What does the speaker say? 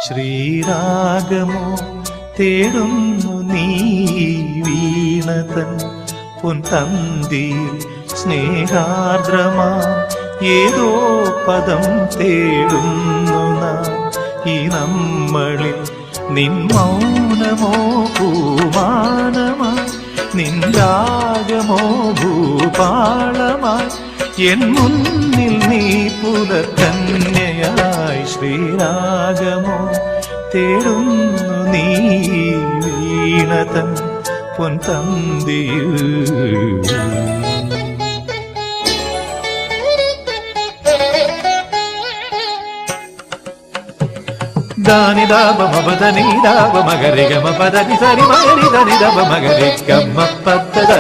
ശ്രീരാഗമോ തേടുന്നു നീ വീണതൻ പൊൻതന്തിയിൽ സ്നേഹാർദ്രമാ ഏതോ പദം തേടുന്നു നാം ഈ നമ്മളിൽ. നിൻ മൗനമോ പൂമാനമായി, നിൻ രാഗമോ ഭൂപാളമായി, എൻ മുന്നിൽ നീ പുലകന്യയായി. ശ്രീരാഗമോ തേടുന്നു നീ വീണതൻ പൊൻതന്തിയിൽ. ದಾನಿ ದಾಬ ಮಬದ ನೀ ದಾಬ ಮಗರಿ ಗಮ ಪದ ನಿ ಸರಿ ಮಗರಿ ಧನಿ ದಬ ಮಗರಿ ಗಮ್ಮ ಪದ್ದದ